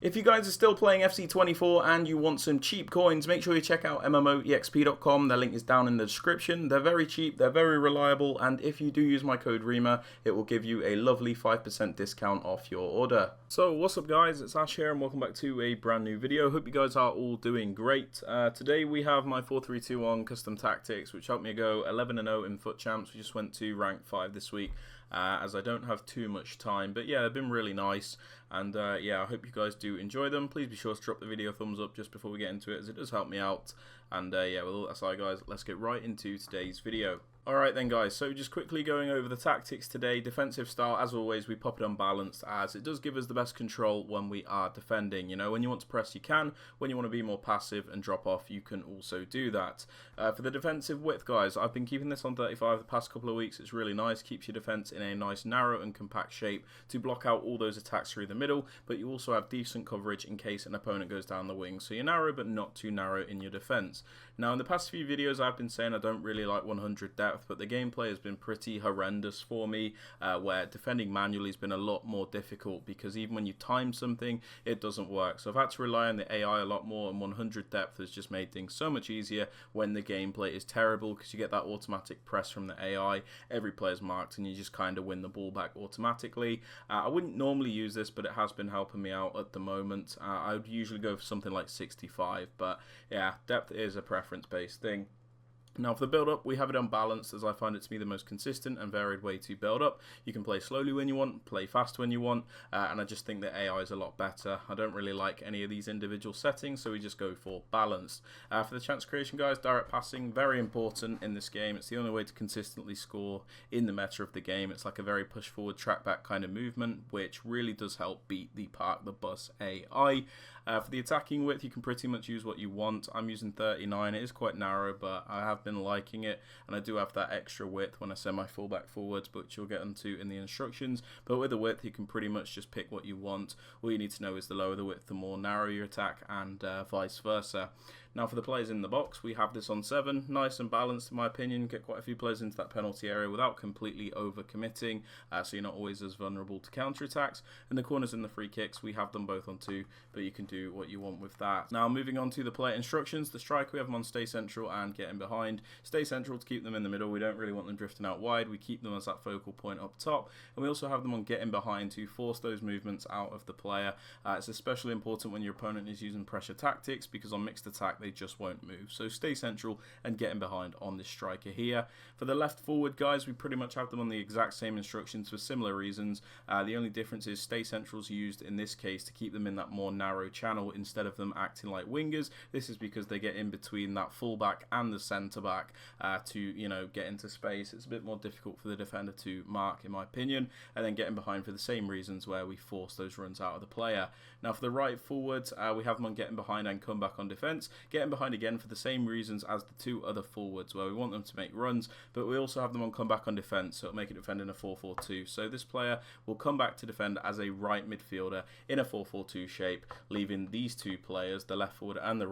If you guys are still playing FC24 and you want some cheap coins, make sure you check out MMOEXP.com. Their link is down in the description. They're very cheap, they're very reliable, and if you do use my code Rema, it will give you a lovely 5% discount off your order. So what's up guys, it's Ash here and welcome back to a brand new video. Hope you guys are all doing great. Today we have my 4-3-2-1 custom tactics, which helped me go 11-0 in FUT Champs. We just went to rank 5 this week. As I don't have too much time, but yeah, they've been really nice, and yeah, I hope you guys do enjoy them. Please be sure to drop the video a thumbs up just before we get into it, as it does help me out. And yeah, with all that aside guys, let's get right into today's video. Alright then guys, so just quickly going over the tactics today. Defensive style, as always, we pop it unbalanced, as it does give us the best control when we are defending. You know, when you want to press you can, when you want to be more passive and drop off you can also do that. For the defensive width guys, I've been keeping this on 35 the past couple of weeks. It's really nice, keeps your defense in a nice narrow and compact shape to block out all those attacks through the middle, but you also have decent coverage in case an opponent goes down the wing. So you're narrow but not too narrow in your defense. Now in the past few videos I've been saying I don't really like 100 depth, but the gameplay has been pretty horrendous for me, where defending manually has been a lot more difficult, because even when you time something it doesn't work. So I've had to rely on the AI a lot more, and 100 depth has just made things so much easier when the gameplay is terrible, because you get that automatic press from the AI, every player's marked, and you just kind of win the ball back automatically. I wouldn't normally use this, but it has been helping me out at the moment. I would usually go for something like 65, but yeah, depth is a preference based thing. Now for the build up, we have it unbalanced, as I find it to be the most consistent and varied way to build up. You can play slowly when you want, play fast when you want, and I just think the AI is a lot better. I don't really like any of these individual settings, so we just go for balanced. For the chance creation guys, direct passing, very important in this game. It's the only way to consistently score in the meta of the game. It's like a very push forward, track back kind of movement, which really does help beat the park the bus AI. For the attacking width, you can pretty much use what you want. I'm using 39. It is quite narrow, but I have been liking it, and I do have that extra width when I send my fullback forwards, which you'll get into in the instructions. But with the width, you can pretty much just pick what you want. All you need to know is the lower the width, the more narrow your attack, and vice versa. Now for the players in the box, we have this on 7, nice and balanced in my opinion. Get quite a few players into that penalty area without completely over-committing, so you're not always as vulnerable to counter-attacks. And the corners and the free kicks, we have them both on 2, but you can do what you want with that. Now moving on to the player instructions, the striker, we have them on stay central and getting behind. Stay central to keep them in the middle, we don't really want them drifting out wide, we keep them as that focal point up top. And we also have them on getting behind to force those movements out of the player. It's especially important when your opponent is using pressure tactics, because on mixed attack they just won't move. So stay central and getting behind on this striker here. For the left forward guys, we pretty much have them on the exact same instructions for similar reasons. The only difference is stay central is used in this case to keep them in that more narrow channel instead of them acting like wingers. This is because they get in between that fullback and the centre back to, you know, get into space. It's a bit more difficult for the defender to mark, in my opinion, and then getting behind for the same reasons where we force those runs out of the player. Now for the right forwards, we have them on getting behind and come back on defence. Getting behind again for the same reasons as the 2 other forwards, where we want them to make runs, but we also have them on come back on defence, so it'll make it defend in a 4-4-2. So this player will come back to defend as a right midfielder in a 4-4-2 shape, leaving these 2 players, the left forward and the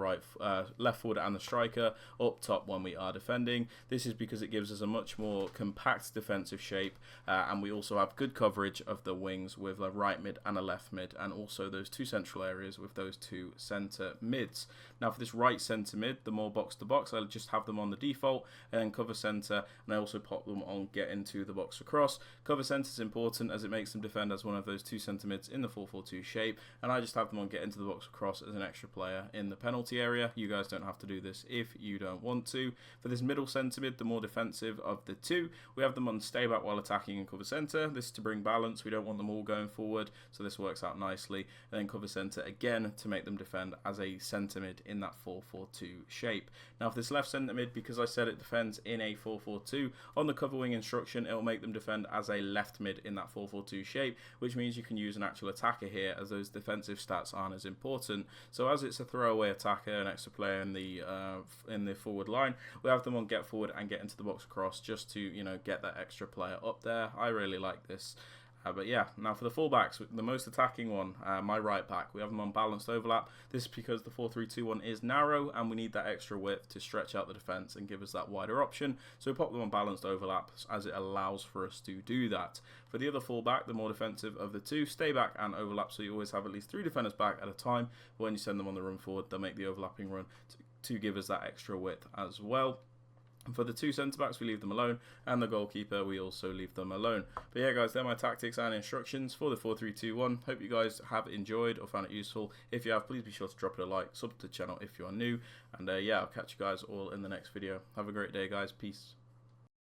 left forward and the striker, up top when we are defending. This is because it gives us a much more compact defensive shape, and we also have good coverage of the wings with a right mid and a left mid, and also those 2 central areas with those 2 centre mids. Now for this right centre mid, the more box to box, I'll just have them on the default, and then cover centre, and I also pop them on get into the box across. Cover centre is important as it makes them defend as one of those 2 centre mids in the 4-4-2 shape, and I just have them on get into the box across as an extra player in the penalty area. You guys don't have to do this if you don't want to. For this middle centre mid, the more defensive of the 2, we have them on stay back while attacking and cover centre. This is to bring balance, we don't want them all going forward, so this works out nicely. And then cover centre again to make them defend as a centre mid in that 4-4-2 shape. Now for this left centre mid, because I said it defends in a 4-4-2, on the cover wing instruction it will make them defend as a left mid in that 4-4-2 shape, which means you can use an actual attacker here, as those defensive stats aren't as important. So as it's a throwaway attacker, an extra player in the forward line, we have them on get forward and get into the box across, just to, you know, get that extra player up there. I really like this. But yeah, now for the fullbacks, the most attacking one, my right back, we have them on balanced overlap. This is because the 4-3-2-1 is narrow and we need that extra width to stretch out the defence and give us that wider option. So we pop them on balanced overlap as it allows for us to do that. For the other fullback, the more defensive of the two, stay back and overlap, so you always have at least 3 defenders back at a time. When you send them on the run forward, they'll make the overlapping run to give us that extra width as well. And for the 2 centre-backs, we leave them alone, and the goalkeeper, we also leave them alone. But yeah, guys, they're my tactics and instructions for the 4-3-2-1. Hope you guys have enjoyed or found it useful. If you have, please be sure to drop it a like, sub to the channel if you are new, and yeah, I'll catch you guys all in the next video. Have a great day, guys. Peace.